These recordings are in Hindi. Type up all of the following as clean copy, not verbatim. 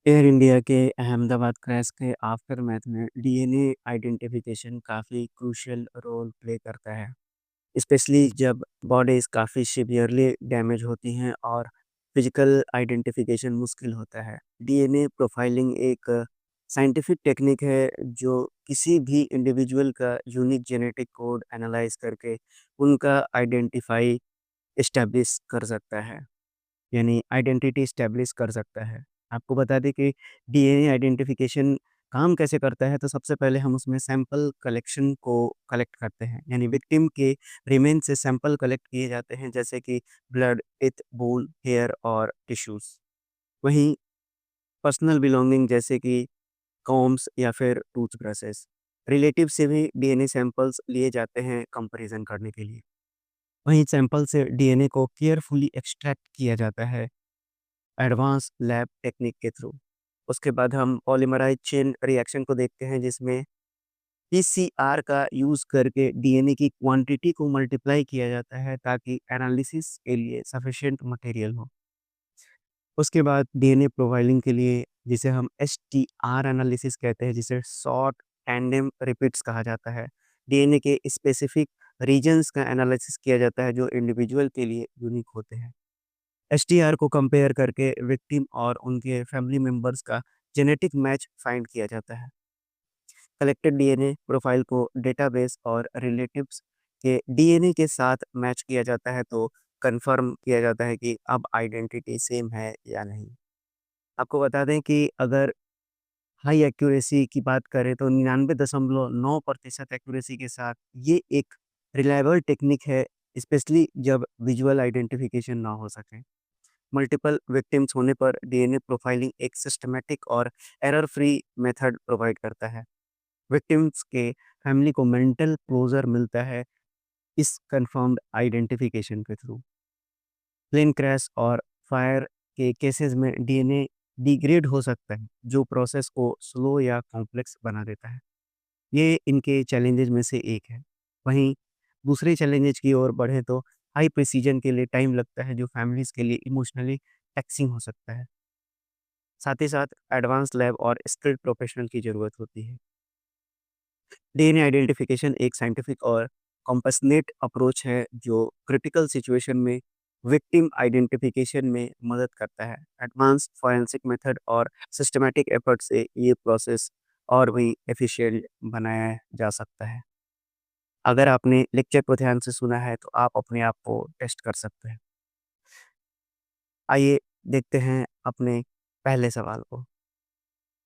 एयर इंडिया के अहमदाबाद क्रैश के आफ्टरमैथ में डीएनए आइडेंटिफिकेशन काफ़ी क्रूशियल रोल प्ले करता है, स्पेशली जब बॉडीज़ काफ़ी सीवियरली डैमेज होती हैं और फिजिकल आइडेंटिफिकेशन मुश्किल होता है। डीएनए प्रोफाइलिंग एक साइंटिफिक टेक्निक है जो किसी भी इंडिविजुअल का यूनिक जेनेटिक कोड एनालाइज करके उनका आइडेंटिफाई एस्टैब्लिश कर सकता है। यानी आइडेंटिटी एस्टैब्लिश कर सकता है। आपको बता दें कि डीएनए आइडेंटिफिकेशन काम कैसे करता है, तो सबसे पहले हम उसमें सैंपल कलेक्शन को कलेक्ट करते हैं। यानी विक्टिम के रिमेन से सैंपल कलेक्ट किए जाते हैं, जैसे कि ब्लड, टीथ, बोन, हेयर और टिश्यूज़। वहीं पर्सनल बिलॉन्गिंग जैसे कि कॉम्ब्स या फिर टूथब्रशेस, रिलेटिव से भी डीएनए सैंपल्स लिए जाते हैं कंपैरिजन करने के लिए। वहीं सैंपल से डीएनए को केयरफुली एक्सट्रैक्ट किया जाता है एडवांस लैब टेक्निक के थ्रू। उसके बाद हम पॉलीमराइज़ चेन रिएक्शन को देखते हैं, जिसमें पीसीआर का यूज़ करके डीएनए की क्वांटिटी को मल्टीप्लाई किया जाता है ताकि एनालिसिस के लिए सफिशिएंट मटेरियल हो। उसके बाद डीएनए प्रोफाइलिंग के लिए जिसे हम एसटीआर एनालिसिस कहते हैं, जिसे शॉर्ट टैंडेम रिपीट्स कहा जाता है। डीएनए के स्पेसिफिक रीजन्स का एनालिसिस किया जाता है जो इंडिविजुअल के लिए यूनिक होते हैं। एसटीआर को कंपेयर करके विक्टिम और उनके फैमिली मेंबर्स का जेनेटिक मैच फाइंड किया जाता है। कलेक्टेड डीएनए प्रोफाइल को डेटाबेस और रिलेटिव्स के डीएनए के साथ मैच किया जाता है, तो कंफर्म किया जाता है कि अब आइडेंटिटी सेम है या नहीं। आपको बता दें कि अगर हाई एक्यूरेसी की बात करें तो 99.9% एक्यूरेसी के साथ ये एक रिलायबल टेक्निक है, स्पेशली जब विजुअल आइडेंटिफिकेशन ना हो सके। मल्टीपल विक्टिम्स होने पर डीएनए प्रोफाइलिंग एक सिस्टमैटिक और एरर फ्री मेथड प्रोवाइड करता है। विक्टिम्स के फैमिली को मेंटल क्लोजर मिलता है इस कंफर्म्ड आइडेंटिफिकेशन के थ्रू। प्लेन क्रैश और फायर के केसेस में डीएनए डिग्रेड हो सकता है, जो प्रोसेस को स्लो या कॉम्प्लेक्स बना देता है। ये इनके चैलेंजेस में से एक है। वहीं दूसरे चैलेंजेस की ओर बढ़े तो हाई प्रिसीजन के लिए टाइम लगता है, जो फैमिलीज के लिए इमोशनली टैक्सिंग हो सकता है। साथ ही साथ एडवांस लैब और स्किल्ड प्रोफेशनल की ज़रूरत होती है। डीएनए आइडेंटिफिकेशन एक साइंटिफिक और कॉम्पैशनेट अप्रोच है जो क्रिटिकल सिचुएशन में विक्टिम आइडेंटिफिकेशन में मदद करता है। एडवांस फॉरेंसिक मेथड और सिस्टमैटिक एफर्ट से ये प्रोसेस और भी एफिशिएंट बनाया जा सकता है। अगर आपने लेक्चर को ध्यान से सुना है तो आप अपने आप को टेस्ट कर सकते हैं। आइए देखते हैं अपने पहले सवाल को।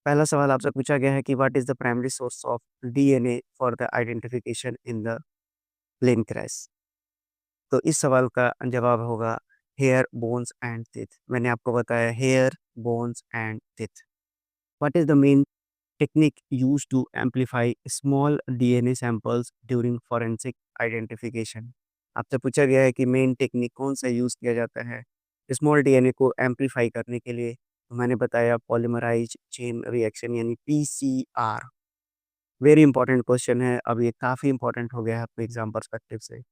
पहला सवाल आपसे पूछा गया है कि what is the primary source of DNA for the identification in the plane crash? तो इस सवाल का जवाब होगा हेयर, बोन्स एंड टीथ। मैंने आपको बताया hair, bones and teeth. What is the main technique used to amplify small DNA samples during forensic identification? आपसे पूछा गया है कि मेन टेक्निक कौन सा यूज़ किया जाता है स्मॉल डीएनए को एम्प्लीफाई करने के लिए? तो मैंने बताया पॉलीमराइज़ चेन रिएक्शन यानी पीसीआर। वेरी इंपॉर्टेंट क्वेश्चन है, अब ये काफ़ी इंपॉर्टेंट हो गया है आपके एग्ज़ाम पर्सपेक्टिव से।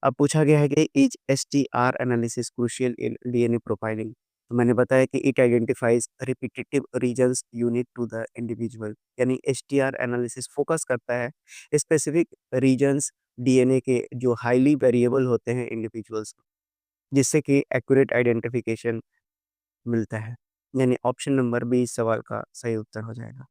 अब पूछा गया है कि is STR analysis crucial in DNA profiling? तो मैंने बताया कि it identifies repetitive regions unique to the individual. यानी एसटीआर एनालिसिस फोकस करता है स्पेसिफिक रीजन्स डीएनए के जो हाईली वेरिएबल होते हैं इंडिविजुअल्स, जिससे कि एक्यूरेट आइडेंटिफिकेशन मिलता है। यानी ऑप्शन नंबर बी इस सवाल का सही उत्तर हो जाएगा।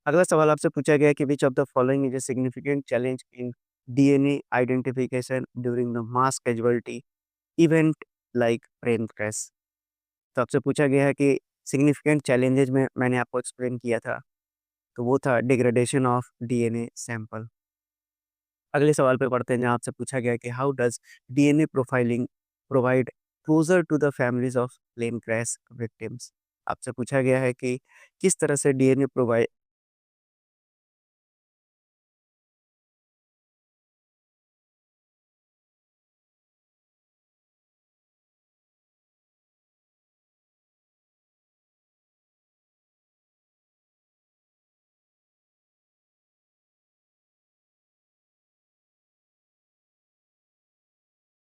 अगला सवाल आपसे पूछा गया है कि which of the following is a significant challenge in DNA identification during the mass casualty event like plane crash? तो आपसे पूछा गया है कि सिग्निफिकेंट चैलेंजेस में मैंने आपको एक्सप्लेन किया था, तो वो था डिग्रेडेशन ऑफ डीएनए सैंपल। अगले सवाल पे पढ़ते हैं जहाँ आपसे पूछा गया है कि how does DNA profiling provide closure to the families of plane crash victims? आपसे पूछा गया है कि किस तरह से डीएनए